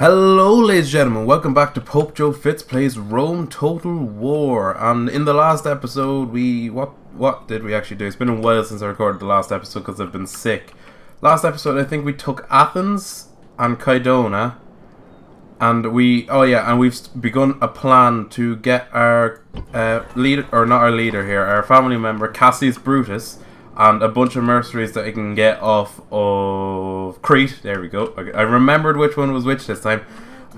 Hello ladies and gentlemen, welcome back to PopeJoeFitz Plays Rome Total War. And in the last episode what did we actually do? It's been a while since I recorded the last episode because I've been sick. Last episode I think we took Athens and Kydonia, and we've begun a plan to get our leader, or not our leader here, our family member Cassius Brutus, and a bunch of mercenaries that I can get off of Crete. There we go. I remembered which one was which this time,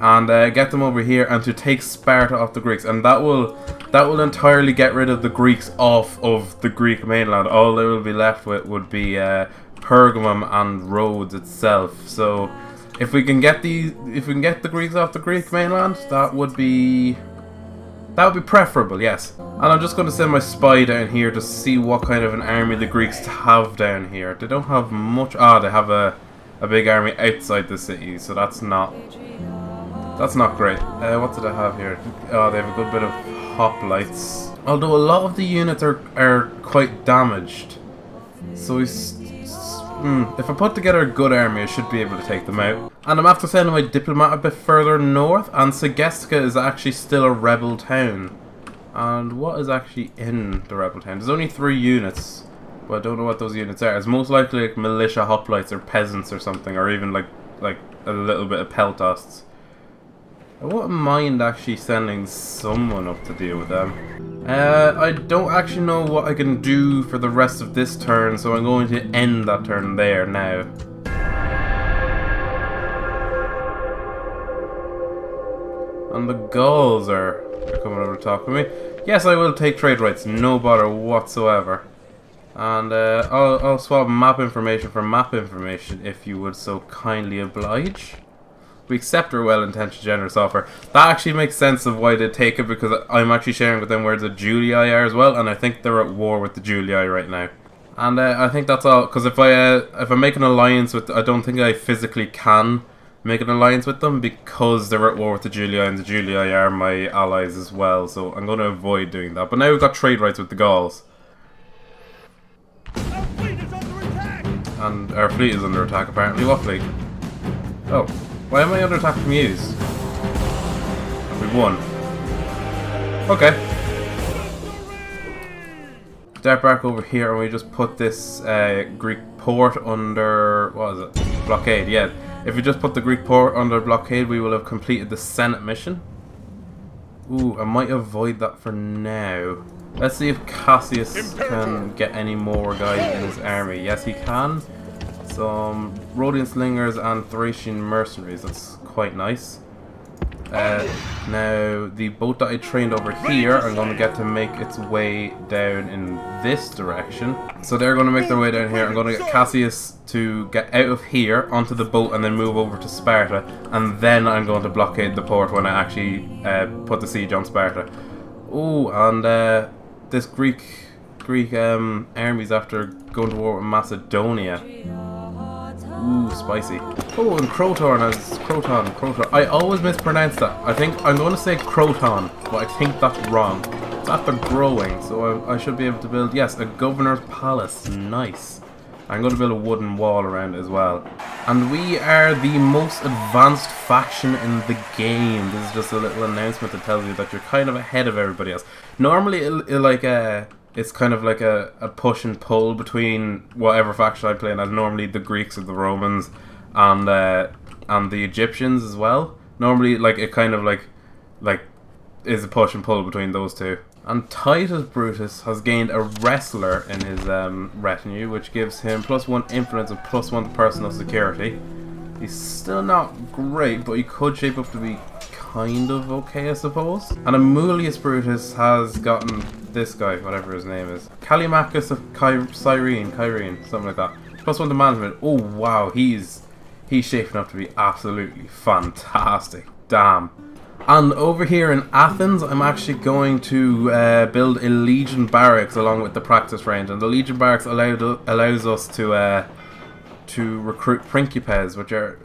and get them over here and to take Sparta off the Greeks, and that will entirely get rid of the Greeks off of the Greek mainland. All they will be left with would be Pergamum and Rhodes itself. So if we can get the Greeks off the Greek mainland, that would be preferable, yes. And I'm just going to send my spy down here to see what kind of an army the Greeks have down here. They don't have much. They have a big army outside the city, so that's not great. What do they have here? Oh, they have a good bit of hoplites. Although a lot of the units are quite damaged. So if I put together a good army, I should be able to take them out. And I'm after sending my diplomat a bit further north, and Segestica is actually still a rebel town. And what is actually in the rebel town? There's only 3 units, but I don't know what those units are. It's most likely like militia hoplites or peasants or something, or even like a little bit of peltasts. I wouldn't mind actually sending someone up to deal with them. I don't actually know what I can do for the rest of this turn, so I'm going to end that turn there now. And the Gauls are coming over to talk to me. Yes, I will take trade rights, no bother whatsoever. And I'll swap map information for map information if you would so kindly oblige. We accept our well-intentioned generous offer. That actually makes sense of why they take it, because I'm actually sharing with them where the Julii are as well, and I think they're at war with the Julii right now. And I think that's all, because if I make an alliance with, I don't think I physically can make an alliance with them because they're at war with the Julii, and the Julii are my allies as well, so I'm going to avoid doing that. But now we've got trade rights with the Gauls. Our fleet is under attack! And our fleet is under attack apparently. What fleet? Oh. Why am I under attack from Muse? We won. Okay. Start back over here, and we just put this Greek port under, what is it? Blockade, yeah. If we just put the Greek port under blockade, we will have completed the Senate mission. Ooh, I might avoid that for now. Let's see if Cassius can get any more guys in his army. Yes, he can. Some Rhodian slingers and Thracian mercenaries. That's quite nice. Now, the boat that I trained over here, I'm going to get to make its way down in this direction. So they're going to make their way down here. I'm going to get Cassius to get out of here onto the boat and then move over to Sparta. And then I'm going to blockade the port when I actually put the siege on Sparta. Oh, and this Greek army's after going to war with Macedonia. Ooh, spicy. Oh, and Croton has Croton. I always mispronounce that. I think I'm going to say Croton, but I think that's wrong. It's after growing, so I should be able to build, yes, a governor's palace. Nice. I'm going to build a wooden wall around it as well. And we are the most advanced faction in the game. This is just a little announcement that tells you that you're kind of ahead of everybody else. Normally, it's kind of like a push and pull between whatever faction I'm playing as. Normally the Greeks or the Romans and the Egyptians as well. Normally, like, it kind of like is a push and pull between those two. And Titus Brutus has gained a wrestler in his retinue, which gives him +1 influence and +1 personal security. He's still not great, but he could shape up to be kind of okay, I suppose. And Amulius Brutus has gotten this guy, whatever his name is, Callimachus of Cyrene, something like that. +1 to management. Oh wow, he's shaping up to be absolutely fantastic. Damn. And over here in Athens, I'm actually going to build a Legion barracks along with the practice range, and the Legion barracks allows us to recruit Principes, which are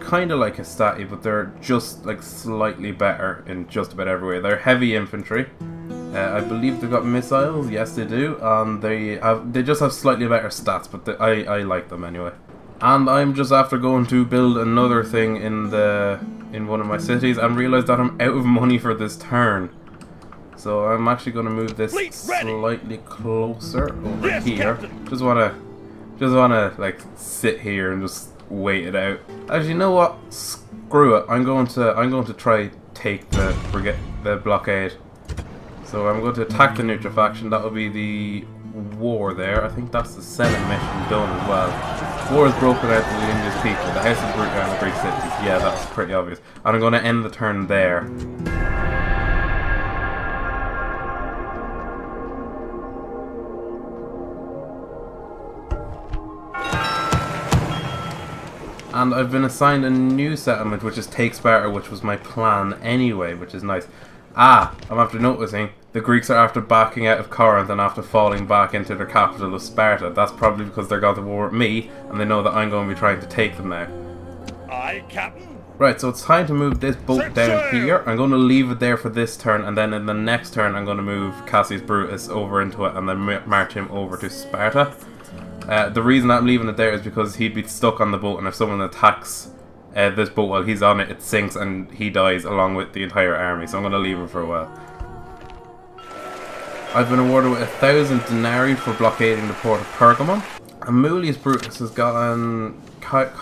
kind of like Hastati, but they're just like slightly better in just about every way. They're heavy infantry. I believe they've got missiles. Yes, they do. And they just have slightly better stats, but I like them anyway. And I'm just after going to build another thing in one of my cities and realize that I'm out of money for this turn. So I'm actually going to move this slightly closer over here. Captain. Just wanna like sit here and just wait it out. Actually, you know what? Screw it. I'm going to try take the blockade. So I'm going to attack the neutral faction. That will be the war there. I think that's the Senate mission done as well. War is broken out to the India's people. The House of Brute and the Greek cities. Yeah, that's pretty obvious. And I'm going to end the turn there. And I've been assigned a new settlement, which is Take Sparta, which was my plan anyway, which is nice. I'm after noticing the Greeks are after backing out of Corinth and after falling back into their capital of Sparta. That's probably because they're going to war with me, and they know that I'm going to be trying to take them now. Aye, Captain. Right, so it's time to move this boat down here. I'm going to leave it there for this turn, and then in the next turn I'm going to move Cassius Brutus over into it and then march him over to Sparta. The reason I'm leaving it there is because he'd be stuck on the boat, and if someone attacks this boat while he's on it, it sinks and he dies along with the entire army. So I'm going to leave him for a while. I've been awarded with 1,000 denarii for blockading the port of Pergamon. Amulius Brutus has gotten that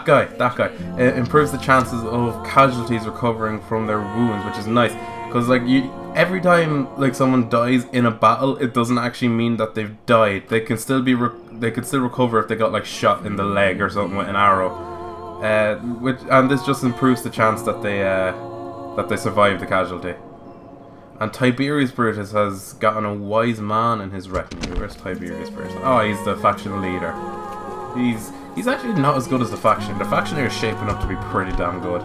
guy improves the chances of casualties recovering from their wounds, which is nice. Because like every time like someone dies in a battle, it doesn't actually mean that they've died. They can still be they could still recover if they got like shot in the leg or something with an arrow. And this just improves the chance that they survive the casualty. And Tiberius Brutus has gotten a wise man in his retinue. Where's Tiberius Brutus? Oh, he's the faction leader. He's actually not as good as the faction. The faction here is shaping up to be pretty damn good.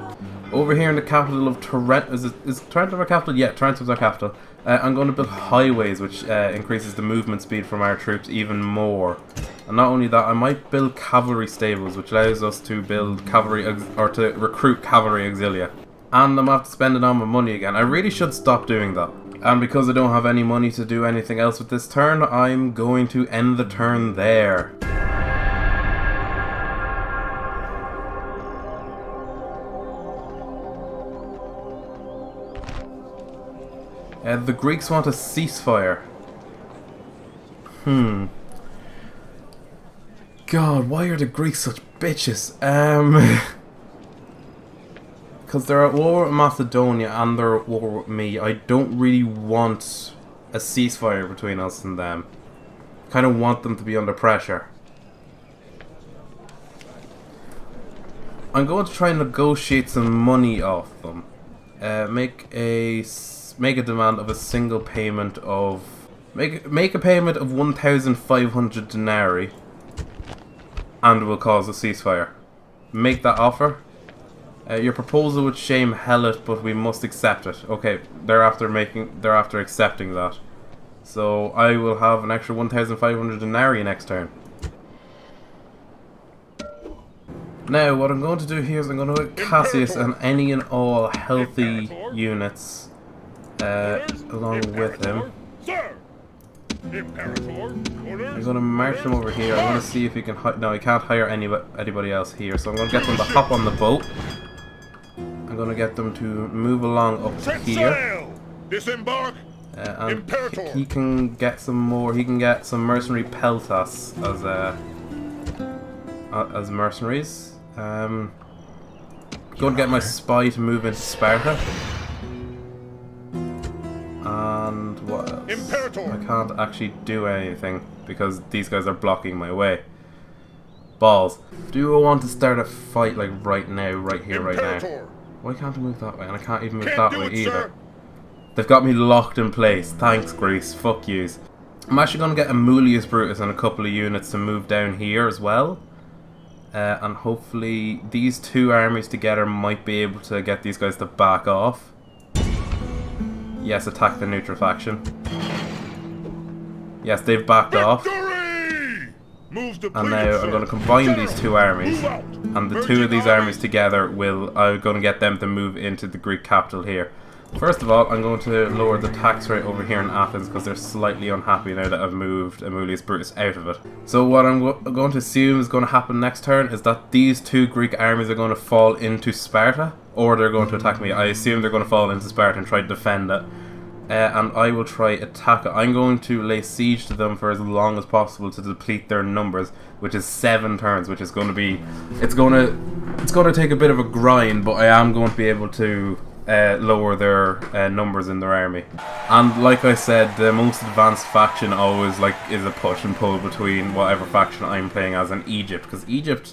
Over here in the capital of Tarentum, is Tarentum our capital? Yeah, Tarentum's our capital. I'm going to build highways, which increases the movement speed from our troops even more. And not only that, I might build cavalry stables, which allows us to build cavalry or to recruit cavalry auxilia. And I'm after spending all my money again. I really should stop doing that. And because I don't have any money to do anything else with this turn, I'm going to end the turn there. The Greeks want a ceasefire. God, why are the Greeks such bitches? Because they're at war with Macedonia and they're at war with me. I don't really want a ceasefire between us and them. Kind of want them to be under pressure. I'm going to try and negotiate some money off them. Make a demand of a single payment of... Make a payment of 1,500 denarii. And we'll cause a ceasefire. Make that offer. Your proposal would shame Helot, but we must accept it. Okay, they're after accepting that. So I will have an extra 1,500 denarii next turn. Now, what I'm going to do here is I'm going to hit Cassius and any and all healthy units along with him. Sir! Imperator, I'm going to march him over here. I'm going to see if he can... No, he can't hire anybody else here. So I'm going to get them to hop on the boat. I'm going to get them to move along up to here. Disembark! And he can get some more. He can get some mercenary peltas as mercenaries. Go and get my spy to move into Sparta. And what else? Imperator. I can't actually do anything because these guys are blocking my way. Balls. Do I want to start a fight like right now, right here, right now? Why can't I move that way? And I can't even move that way either. Sir. They've got me locked in place. Thanks, Greece. Fuck yous. I'm actually going to get Amulius Brutus and a couple of units to move down here as well. And hopefully these two armies together might be able to get these guys to back off. Yes, attack the neutral faction. Yes, they've backed off. And now I'm going to combine these two armies. And the two of these armies together I'm going to get them to move into the Greek capital here. First of all, I'm going to lower the tax rate over here in Athens because they're slightly unhappy now that I've moved Amulius Brutus out of it. So what I'm going to assume is going to happen next turn is that these two Greek armies are going to fall into Sparta, or they're going to attack me. I assume they're going to fall into Sparta and try to defend it. And I will try attack it. I'm going to lay siege to them for as long as possible to deplete their numbers, which is 7 turns, which is going to be... It's going to take a bit of a grind, but I am going to be able to lower their numbers in their army. And like I said, the most advanced faction always is a push and pull between whatever faction I'm playing as in Egypt, because Egypt,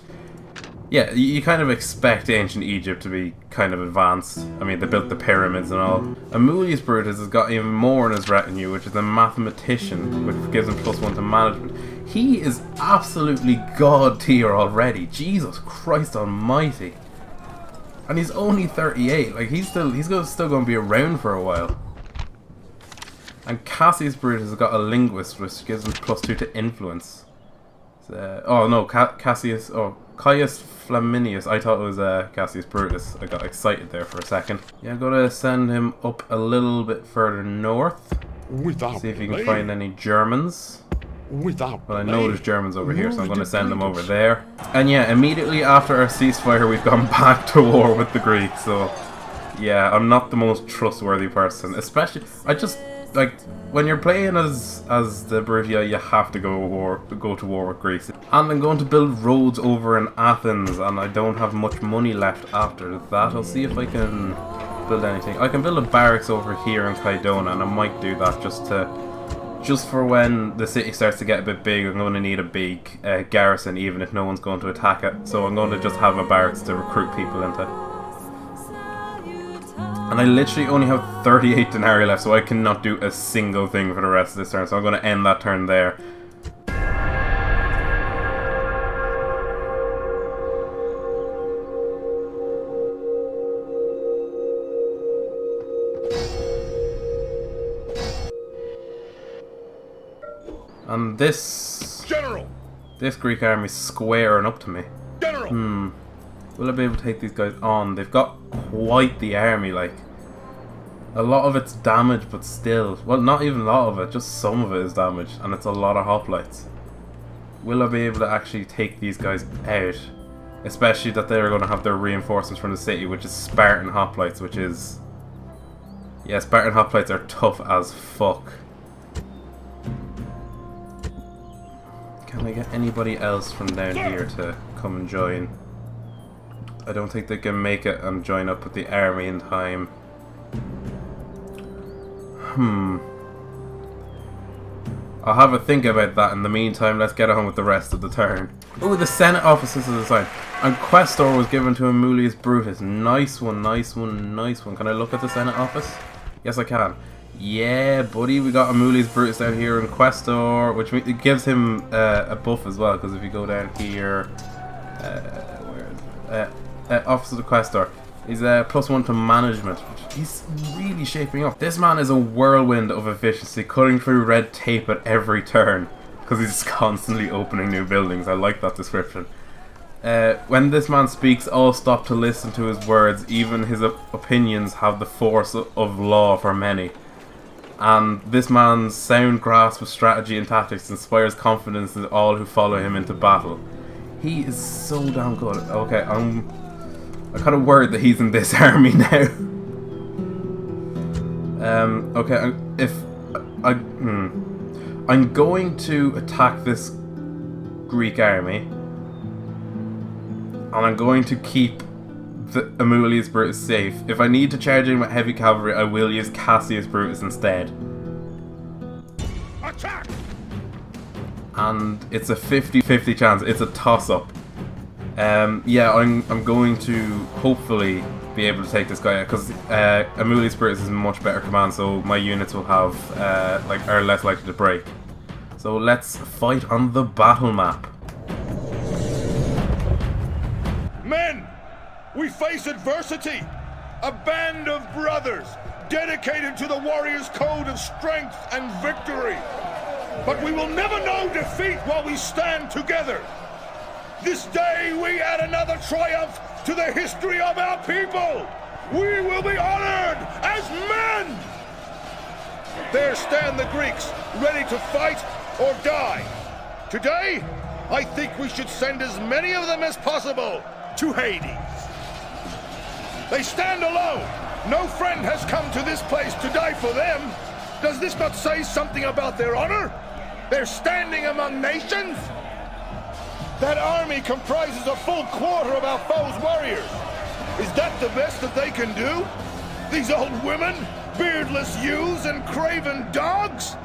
yeah, you kind of expect ancient Egypt to be kind of advanced. I mean, they built the pyramids and all. Amulius Brutus has got even more in his retinue, which is a mathematician, which gives him +1 to management. He is absolutely god tier already. Jesus Christ almighty. And he's only 38. Like, he's still going to be around for a while. And Cassius Brutus has got a linguist, which gives him +2 to influence. Oh no, Caius Flaminius. I thought it was Cassius Brutus. I got excited there for a second. Yeah, I'm going to send him up a little bit further north. See if he can find any Germans. Well, I know there's Germans over here, so I'm going to send them over there. And yeah, immediately after our ceasefire, we've gone back to war with the Greeks. So yeah, I'm not the most trustworthy person. Especially, I just like when you're playing as the Brutia, you have to go to war with Greece. And I'm going to build roads over in Athens, and I don't have much money left after that. I'll see if I can build anything. I can build a barracks over here in Kydona, and I might do that just for when the city starts to get a bit big. I'm going to need a big garrison, even if no one's going to attack it. So I'm going to just have a barracks to recruit people into. And I literally only have 38 denarii left, so I cannot do a single thing for the rest of this turn. So I'm going to end that turn there. And this Greek army's squaring up to me. General. Will I be able to take these guys on? They've got quite the army, like. A lot of it's damaged, but still. Well, not even a lot of it, just some of it is damaged, and it's a lot of hoplites. Will I be able to actually take these guys out? Especially that they're going to have their reinforcements from the city, which is Spartan hoplites, which is... Yeah, Spartan hoplites are tough as fuck. Can I get anybody else from down here to come and join? I don't think they can make it and join up with the army in time. I'll have a think about that. In the meantime, let's get on with the rest of the turn. Oh, the Senate offices is assigned. And Questor was given to Amulius Brutus. Nice one, nice one, nice one. Can I look at the Senate office? Yes, I can. Yeah, buddy, we got Amulius Brutus out here in Questor, which it gives him a buff as well, because if you go down here, Office of the Questor, he's +1 to management. He's really shaping up. This man is a whirlwind of efficiency, cutting through red tape at every turn, because he's constantly opening new buildings. I like that description. When this man speaks, all stop to listen to his words. Even his opinions have the force of law for many. And this man's sound grasp of strategy and tactics inspires confidence in all who follow him into battle. He is so damn good. Okay, I'm kind of worried that he's in this army now. Okay, I'm going to attack this Greek army, and I'm going to keep the Amulius Brutus safe. If I need to charge in with heavy cavalry, I will use Cassius Brutus instead. Attack! And it's a 50-50 chance. It's a toss-up. Yeah, I'm going to hopefully be able to take this guy out, because Amulius Brutus is in much better command, so my units will have are less likely to break. So let's fight on the battle map. Men, we face adversity. A band of brothers dedicated to the warrior's code of strength and victory. But we will never know defeat while we stand together. This day we add another triumph to the history of our people. We will be honored as men! There stand the Greeks, ready to fight or die. Today, I think we should send as many of them as possible to Hades. They stand alone. No friend has come to this place to die for them. Does this not say something about their honor? Their standing among nations? That army comprises a full quarter of our foe's warriors. Is that the best that they can do? These old women, beardless youths, and craven dogs?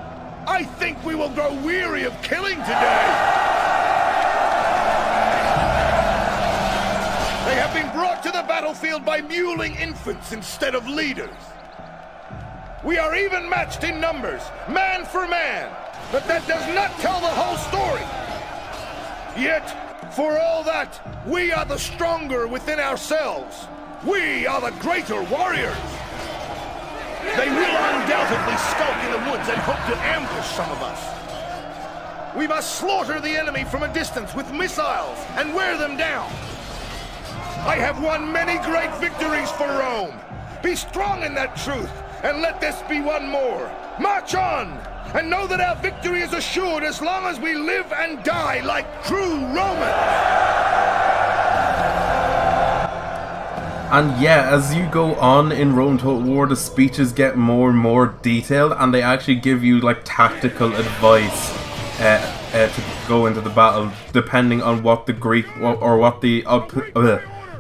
I think we will grow weary of killing today. They have been brought to the battlefield by muling infants instead of leaders. We are even matched in numbers, man for man, but that does not tell the whole story. Yet, for all that, we are the stronger within ourselves. We are the greater warriors. They will undoubtedly skulk in the woods and hope to ambush some of us. We must slaughter the enemy from a distance with missiles and wear them down. I have won many great victories for Rome. Be strong in that truth, and let this be one more. March on, and know that our victory is assured as long as we live and die like true Romans. And yeah, as you go on in Rome Total War, the speeches get more and more detailed, and they actually give you like tactical advice to go into the battle, depending on what the Greek or what the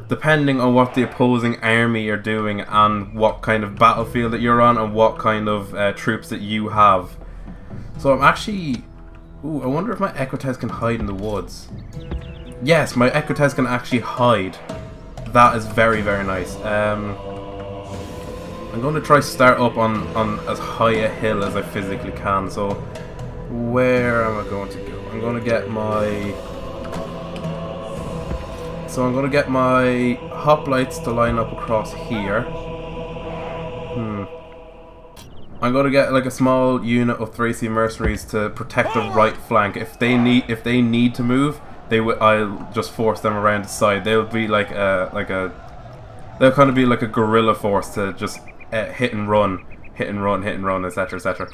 depending on what the opposing army are doing and what kind of battlefield that you're on and what kind of troops that you have. So I'm actually... Ooh, I wonder if my Equites can hide in the woods. Yes, my Equites can actually hide. That is very, very nice. I'm going to try start up on as high a hill as I physically can. So where am I going to go? I'm going to get my... So I'm going to get my hoplites to line up across here. I'm going to get like a small unit of Thracian mercenaries to protect the right flank. If they need to move, I'll just force them around the side. They'll be they'll kind of be like a guerrilla force to just hit and run, etc., etc.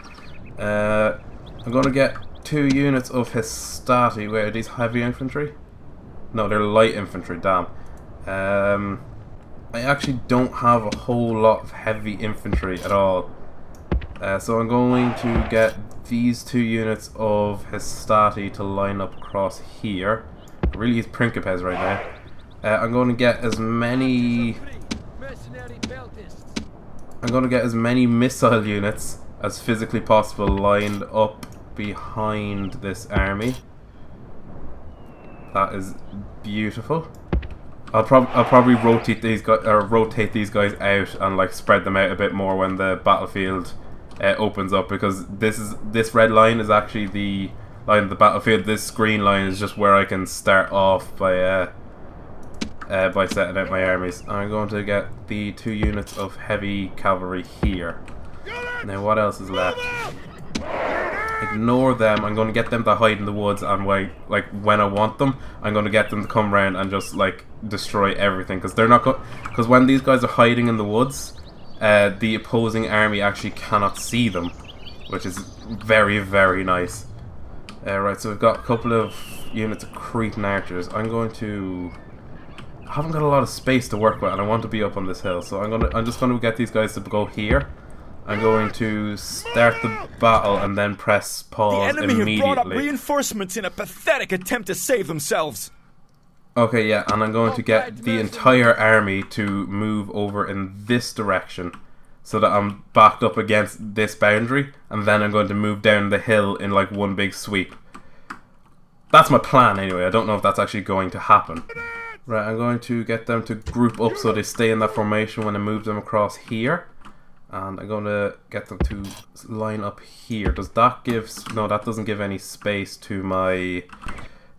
I'm going to get 2 units of Hastati. Wait, are these heavy infantry? No, they're light infantry, damn. I actually don't have a whole lot of heavy infantry at all. So I'm going to get these 2 units of Hastati to line up across here. I really use Principes right now. I'm going to get as many... I'm going to get as many missile units as physically possible lined up behind this army. That is beautiful. I'll probably rotate these guys out and like spread them out a bit more when the battlefield opens up, because this red line is actually the line of the battlefield. This green line is just where I can start off by setting out my armies. I'm going to get the 2 units of heavy cavalry here. Now what else is left? Ignore them. I'm going to get them to hide in the woods, and when I want them, I'm going to get them to come around and just like destroy everything, because they're not because when these guys are hiding in the woods, the opposing army actually cannot see them, which is very, very nice. Right, so we've got a couple of units of Cretan archers. I haven't got a lot of space to work with, and I want to be up on this hill, so I'm just going to get these guys to go here. I'm going to start the battle and then press pause immediately. The enemy have brought up reinforcements in a pathetic attempt to save themselves. Okay, yeah, and I'm going to get the entire army to move over in this direction so that I'm backed up against this boundary, and then I'm going to move down the hill in like one big sweep. That's my plan anyway. I don't know if that's actually going to happen. Right, I'm going to get them to group up so they stay in that formation when I move them across here. And I'm going to get them to line up here. Does that give... No, that doesn't give any space to my...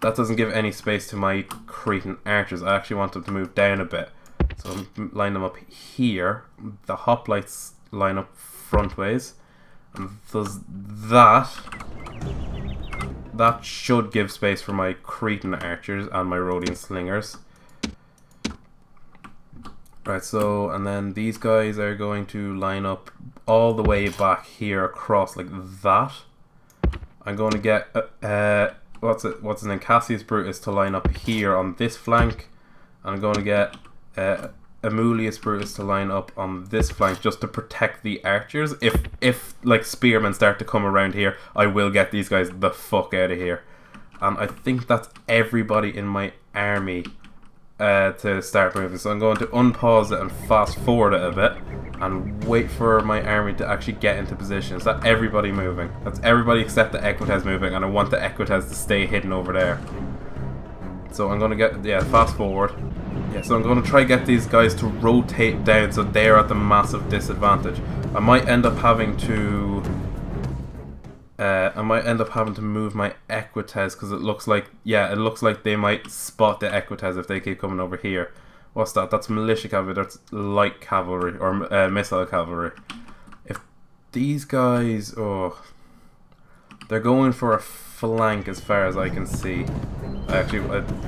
That doesn't give any space to my Cretan archers. I actually want them to move down a bit. So line them up here. The hoplites line up frontways. And does that... That should give space for my Cretan archers and my Rhodian slingers. Right, so, and then these guys are going to line up all the way back here across like that. I'm going to get, what's his name, Cassius Brutus to line up here on this flank. And I'm going to get Amulius Brutus to line up on this flank just to protect the archers. If like spearmen start to come around here, I will get these guys the fuck out of here. And I think that's everybody in my army to start moving. So I'm going to unpause it and fast forward it a bit and wait for my army to actually get into position. Is that everybody moving? That's everybody except the Equites moving, and I want the Equites to stay hidden over there. So I'm going to get, yeah, fast forward. Yeah, so I'm going to try get these guys to rotate down so they're at the massive disadvantage. I might end up having to move my Equites because it looks like, yeah, it looks like they might spot the Equites if they keep coming over here. What's that? That's militia cavalry. That's light cavalry or missile cavalry. If these guys, oh, they're going for a flank as far as I can see. I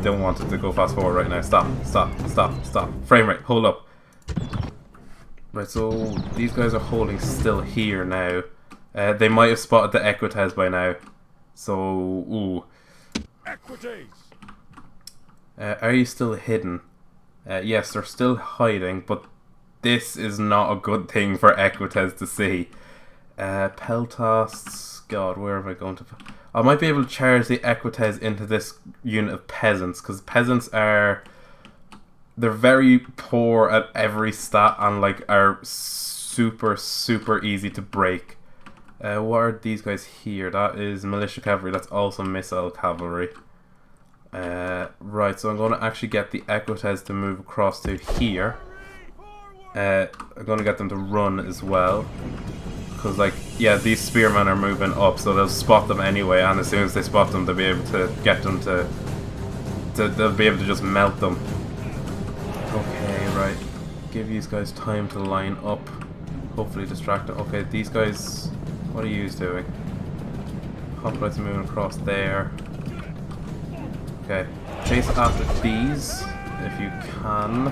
don't want it to go fast forward right now. Stop. Frame rate, hold up. Right, so these guys are holding still here now. They might have spotted the Equites by now. So, ooh. Equites! Are you still hidden? Yes, they're still hiding, but this is not a good thing for Equites to see. Peltasts, God, where am I going to... I might be able to charge the Equites into this unit of peasants, because peasants are... They're very poor at every stat and like are super easy to break. What are these guys here? That is militia cavalry, that's also missile cavalry. Right, so I'm going to actually get the Equites to move across to here. I'm going to get them to run as well. Because, like, yeah, these spearmen are moving up, so they'll spot them anyway, and as soon as they spot them, they'll be able to get them to they'll be able to just melt them. Okay, right. Give these guys time to line up. Hopefully distract them. Okay, these guys, what are you doing? Hoplites are moving across there. Okay, chase after these, if you can.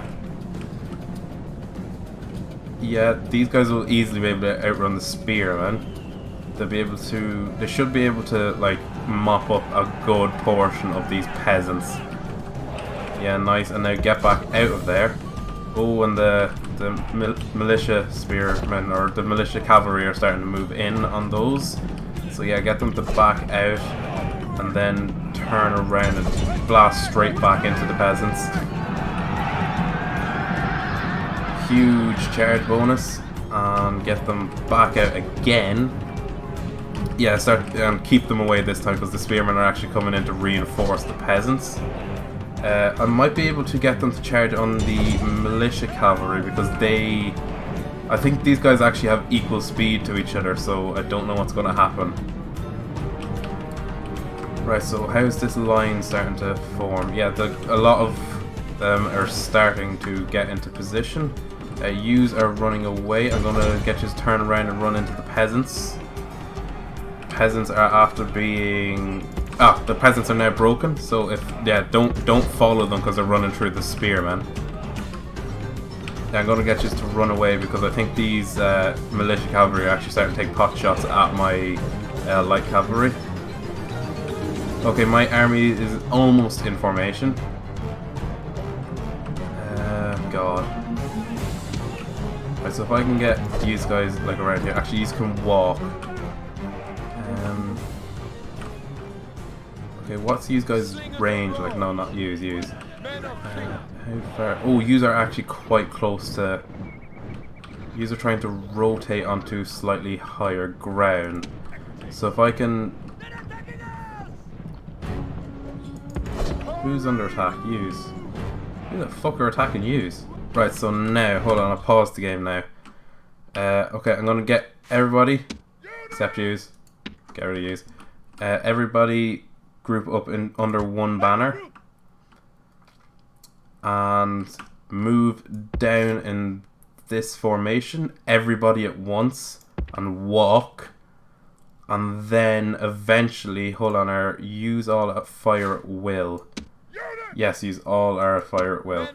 Yeah, these guys will easily be able to outrun the spearmen. They should be able to, like, mop up a good portion of these peasants. Yeah, nice, and now get back out of there. Oh, and the militia spearmen, or the militia cavalry are starting to move in on those. So yeah, get them to back out, and then turn around and blast straight back into the peasants. Huge charge bonus, and get them back out again. Yeah, start and keep them away this time because the spearmen are actually coming in to reinforce the peasants. I might be able to get them to charge on the militia cavalry because I think these guys actually have equal speed to each other, so I don't know what's going to happen. Right, so how's this line starting to form? Yeah, a lot of them are starting to get into position. Yous are running away. I'm going to get you to turn around and run into the peasants. Peasants are after being... the peasants are now broken, so don't follow them because they're running through the spearmen. Yeah, I'm going to get you to run away because I think these militia cavalry are actually starting to take pot shots at my light cavalry. Okay, my army is almost in formation. God. Right, so if I can get these guys like around here, actually these can walk. Okay, what's these guys' range? Like, no, not use. How far? Oh, yous are actually quite close to... Yous are trying to rotate onto slightly higher ground. So if I can... Who's under attack? Yous. Who the fuck are attacking yous? Right, so now, hold on, I'll pause the game now. Okay, I'm gonna get everybody, except yous. Get rid of yous. Everybody group up in under one banner and move down in this formation, everybody at once, and walk, and then eventually, hold on, use all at fire at will. Yes, use all are at fire at will.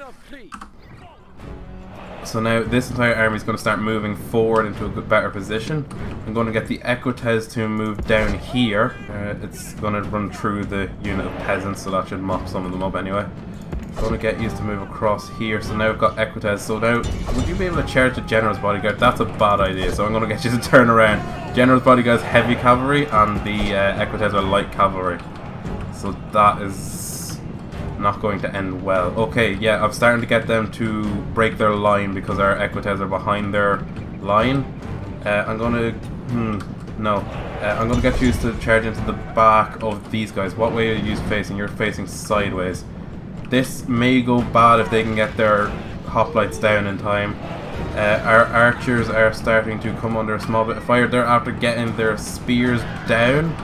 So now this entire army is going to start moving forward into a better position. I'm going to get the Equites to move down here. It's going to run through the unit of peasants, so that should mop some of them up anyway. I'm going to get used to move across here. So now we've got Equites. So now, would you be able to charge the General's Bodyguard? That's a bad idea. So I'm going to get you to turn around. General's Bodyguard is heavy cavalry, and the Equites are light cavalry. So that is not going to end well. Okay, yeah, I'm starting to get them to break their line because our Equites are behind their line. I'm gonna I'm gonna get used to charge into the back of these guys. What way are you facing? You're facing sideways. This may go bad if they can get their hoplites down in time. Our archers are starting to come under a small bit of fire. They're after getting their spears down.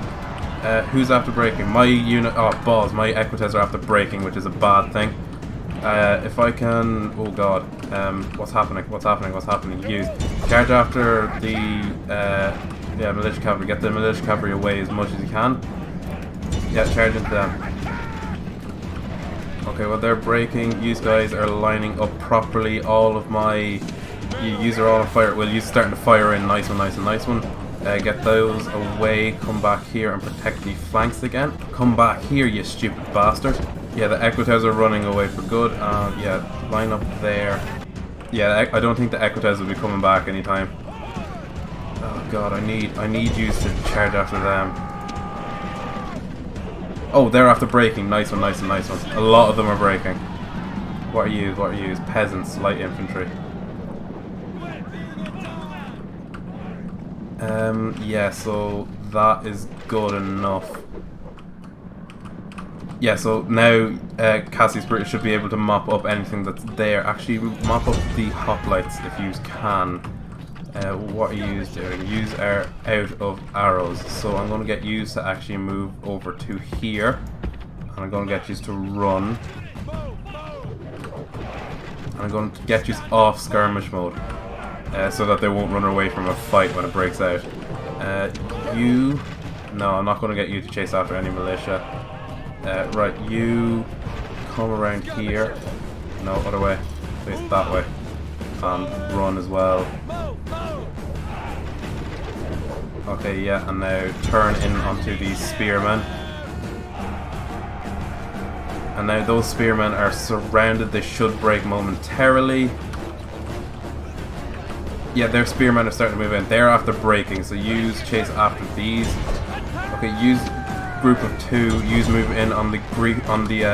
Who's after breaking? My unit. Oh, balls. My Equites are after breaking, which is a bad thing. If I can. Oh god. What's happening? What's happening? What's happening? Use. Charge after the. Yeah, militia cavalry. Get the militia cavalry away as much as you can. Yeah, charge into them. Okay, well, they're breaking. You guys are lining up properly. All of my. You are all on fire. Well, you're starting to fire in. Nice one, nice one, nice one. Get those away, come back here and protect the flanks again. Come back here, you stupid bastard. Yeah, the Equites are running away for good. Yeah, line up there. Yeah, I don't think the Equites will be coming back anytime. Oh god, I need you to charge after them. Oh, they're after breaking. Nice one, nice one, nice one. A lot of them are breaking. What are you? What are you? Peasants, light infantry. Yeah, so that is good enough. Yeah, so now Cassie's British should be able to mop up anything that's there. Actually, mop up the hoplites if you can. What are you doing? Yous are out of arrows, so I'm going to get yous to actually move over to here. And I'm going to get yous to run. And I'm going to get yous off skirmish mode. So that they won't run away from a fight when it breaks out. No, I'm not going to get you to chase after any militia. Right, you come around here. No, other way. Face that way. And run as well. Okay, yeah, and now turn in onto these spearmen. And now those spearmen are surrounded. They should break momentarily. Yeah, their spearmen are starting to move in. They're after breaking, so use chase after these. Okay, use group of two. Use move in on the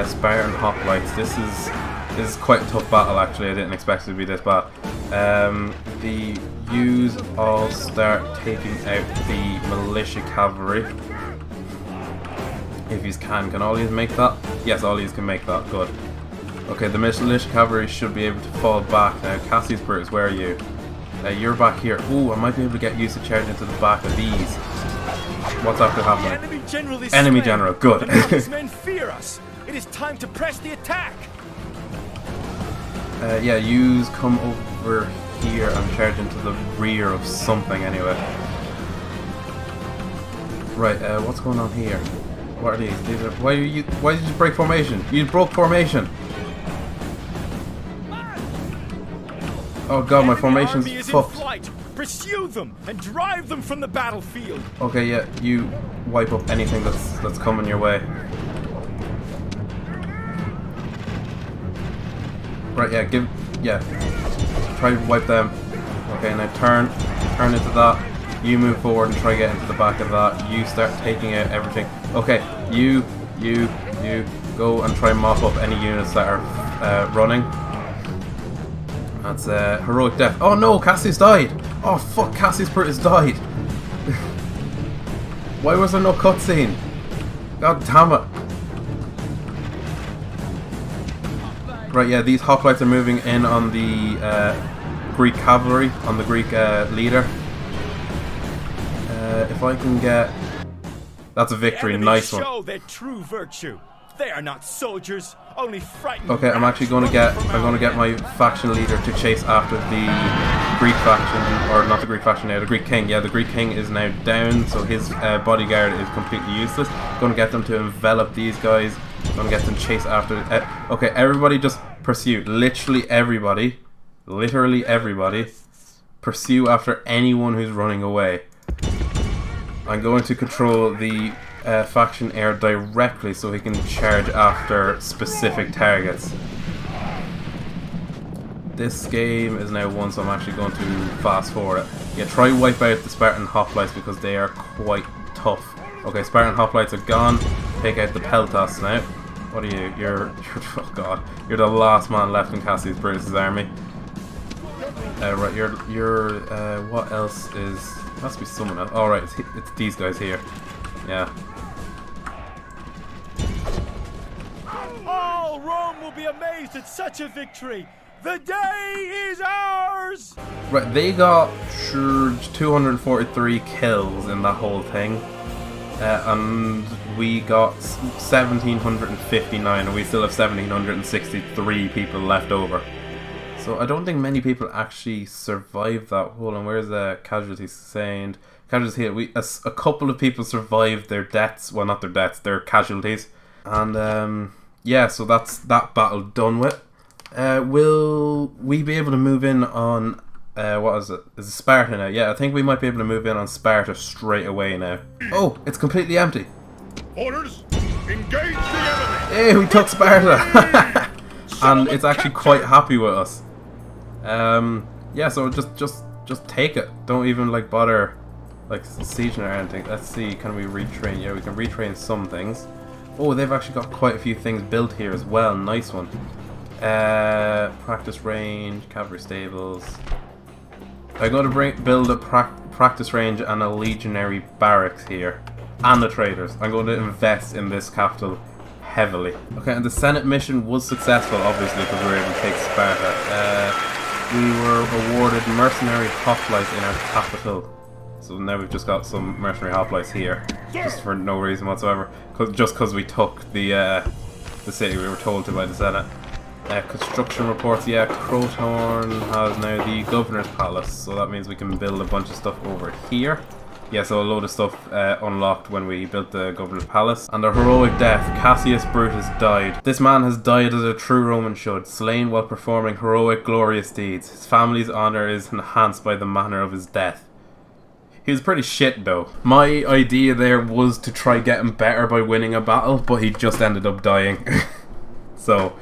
Spartan hoplites. This is quite a tough battle actually. I didn't expect it to be this bad. The use all start taking out the militia cavalry. If you can all of you make that? Yes, all of you can make that. Good. Okay, the militia cavalry should be able to fall back now. Cassie's Brutus, where are you? You're back here. Ooh, I might be able to get used to charging into the back of these. What's after happening? The enemy general is enemy slain. general, good. But now his men fear us. It is time to press the attack. Yeah, yous come over here and charge into the rear of something anyway. Right, what's going on here? What are these? These are. Why did you break formation? You broke formation. Oh god, my formation's fucked. Pursue them and drive them from the battlefield. Okay, yeah, you wipe up anything that's coming your way. Right, yeah, try to wipe them. Okay, now turn into that. You move forward and try to get into the back of that. You start taking out everything. Okay, you go and try and mop up any units that are running. That's heroic death. Oh no, Cassius died. Oh fuck, Cassius Brutus died. Why was there no cutscene? God damn it. Right, yeah, these hoplites are moving in on the Greek cavalry, on the Greek leader. If I can get... That's a victory, nice one. Show their true virtue. They are not soldiers, only frightened. Okay, I'm actually going to get my faction leader to chase after the Greek faction, or not the Greek faction now, the Greek king. Yeah, the Greek king is now down, so his bodyguard is completely useless. Going to get them to envelop these guys. Going to get them chase after. Okay, everybody just pursue. Literally everybody. literally everybody, pursue after anyone who's running away. I'm going to control the faction heir directly so he can charge after specific targets. This game is now one, so I'm actually going to fast forward it. Yeah, try wipe out the Spartan hoplites because they are quite tough. Okay, Spartan hoplites are gone. Take out the Peltas now. What are you? You're oh god, you're the last man left in Cassius Brutus's army. Right, you're what else is? Must be someone else. Oh right, it's these guys here. Yeah. All Rome will be amazed at such a victory. The day is ours! Right, they got 243 kills in that whole thing. And we got 1,759, and we still have 1,763 people left over. So I don't think many people actually survived that. Hold on, where's the casualties saying? Casualties here. A couple of people survived their deaths. Well, not their deaths, their casualties. And yeah, so that's that battle done with. Will we be able to move in on what is it? Is it Sparta now? Yeah, I think we might be able to move in on Sparta straight away now. Oh, it's completely empty. Orders, engage the enemy. Hey, we took Sparta, and it's actually quite happy with us. Yeah, so just take it. Don't even like bother like sieging or anything. Let's see, can we retrain? Yeah, we can retrain some things. Oh, they've actually got quite a few things built here as well. Nice one. Practice range, cavalry stables. I'm going to build a practice range and a legionary barracks here, and the traders. I'm going to invest in this capital heavily. Okay, and the Senate mission was successful, obviously, because we were able to take Sparta. We were awarded mercenary hoplites in our capital. So now we've just got some mercenary hoplites here, just for no reason whatsoever. Just because we took the city we were told to by the Senate. Construction reports, yeah, Crothorn has now the Governor's Palace, so that means we can build a bunch of stuff over here. Yeah, so a load of stuff unlocked when we built the Governor's Palace. And a heroic death, Cassius Brutus died. This man has died as a true Roman should, slain while performing heroic, glorious deeds. His family's honour is enhanced by the manner of his death. He was pretty shit though. My idea there was to try get him better by winning a battle, but he just ended up dying. So,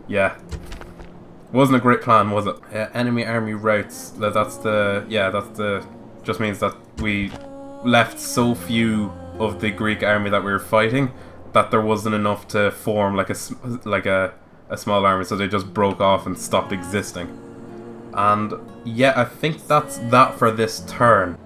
yeah. Wasn't a great plan, was it? Enemy army routes. Just means that we left so few of the Greek army that we were fighting that there wasn't enough to form like a small army, so they just broke off and stopped existing. And yeah, I think that's that for this turn.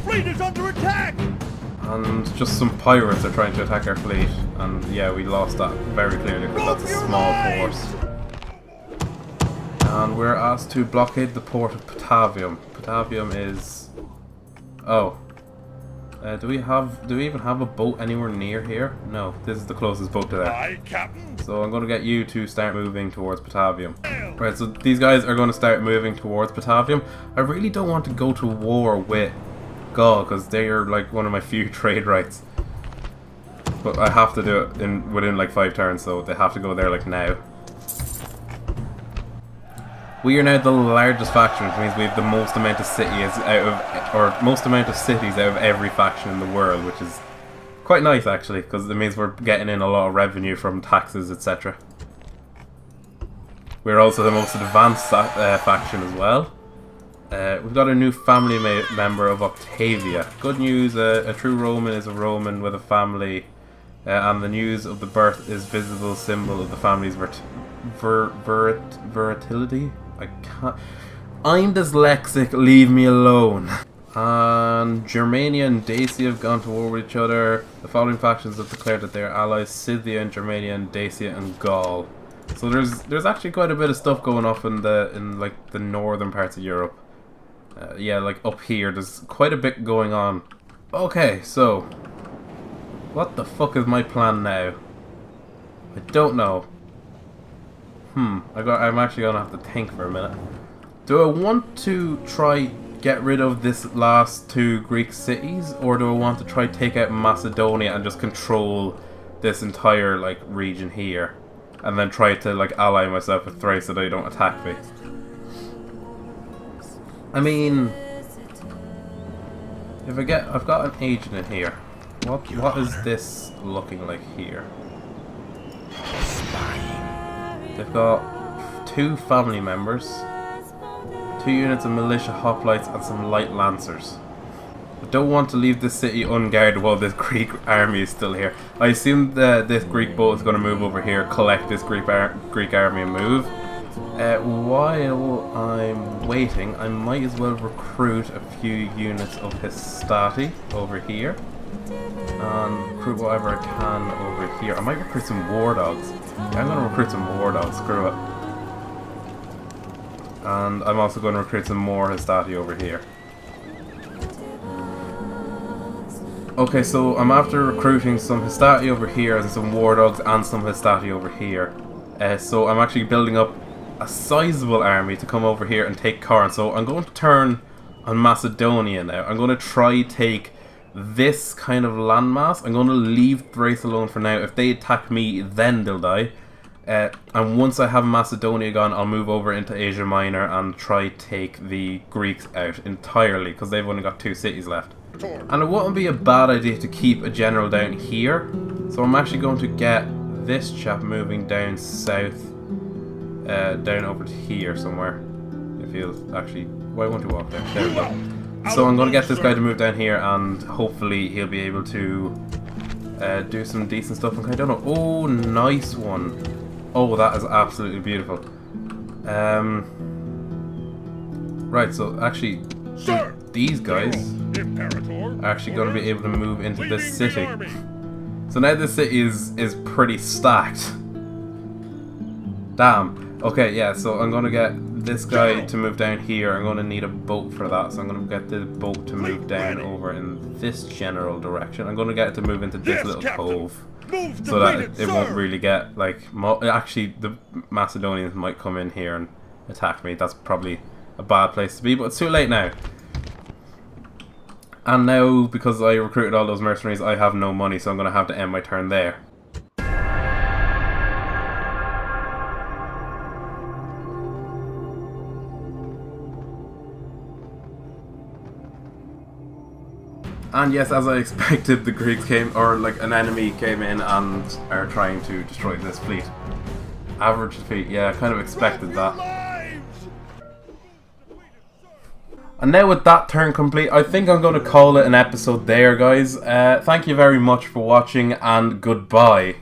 Fleet is under attack! And just some pirates are trying to attack our fleet, and yeah, we lost that very clearly because that's a small force. And we're asked to blockade the port of Patavium. Patavium is... oh. Do we even have a boat anywhere near here? No, this is the closest boat to there. Aye, Captain. So I'm going to get you to start moving towards Patavium. Right, so these guys are going to start moving towards Patavium. I really don't want to go to war with Gaul, because they are like one of my few trade rights. But I have to do it within like 5 turns, so they have to go there like now. We are now the largest faction, which means we have the most amount of cities out of every faction in the world, which is quite nice actually, because it means we're getting in a lot of revenue from taxes, etc. We're also the most advanced faction as well. We've got a new family member of Octavia. Good news, a true Roman is a Roman with a family, and the news of the birth is visible symbol of the family's versatility. I can't... I'm dyslexic, leave me alone. And Germania and Dacia have gone to war with each other. The following factions have declared that they are allies: Scythia and Germania and Dacia and Gaul. So there's actually quite a bit of stuff going off in like the northern parts of Europe. Yeah, like up here, there's quite a bit going on. Okay, so what the fuck is my plan now? I don't know. I'm actually gonna have to think for a minute. Do I want to try get rid of this last 2 Greek cities, or do I want to try take out Macedonia and just control this entire like region here, and then try to like ally myself with Thrace so they don't attack me? I mean, if I've got an agent in here. What is this looking like here? They've got 2 family members, 2 units of militia hoplites, and some light lancers. I don't want to leave this city unguarded while this Greek army is still here. I assume that this Greek boat is going to move over here, collect this Greek army and move. While I'm waiting, I might as well recruit a few units of Hastati over here. And recruit whatever I can over here. I might recruit some war dogs. Yeah, I'm going to recruit some war dogs, screw it. And I'm also going to recruit some more Hastati over here. Okay, so I'm after recruiting some Hastati over here, and some war dogs, and some Hastati over here. So I'm actually building up a sizable army to come over here and take Corinth. So I'm going to turn on Macedonia now. I'm going to try take this kind of landmass. I'm going to leave Thrace alone for now. If they attack me, then they'll die. And once I have Macedonia gone, I'll move over into Asia Minor and try take the Greeks out entirely, because they've only got 2 cities left. And it wouldn't be a bad idea to keep a general down here. So I'm actually going to get this chap moving down south, down over to here somewhere. If he'll actually, why won't he walk down? There we go. So I'm going to get this guy to move down here, and hopefully he'll be able to do some decent stuff. And I don't know. Oh, nice one. Oh, that is absolutely beautiful. Right, so actually, these guys are actually going to be able to move into this city. So now this city is pretty stacked. Damn. Okay, yeah, so I'm going to get this guy to move down here. I'm going to need a boat for that, so I'm going to get the boat to move down over in this general direction. I'm going to get it to move into this little cove, so that it won't really get, like, actually the Macedonians might come in here and attack me. That's probably a bad place to be, but it's too late now. And now, because I recruited all those mercenaries, I have no money, so I'm going to have to end my turn there. And yes, as I expected, the Greeks came, or like an enemy came in and are trying to destroy this fleet. Average defeat, yeah, I kind of expected that. And now with that turn complete, I think I'm going to call it an episode there, guys. Thank you very much for watching, and goodbye.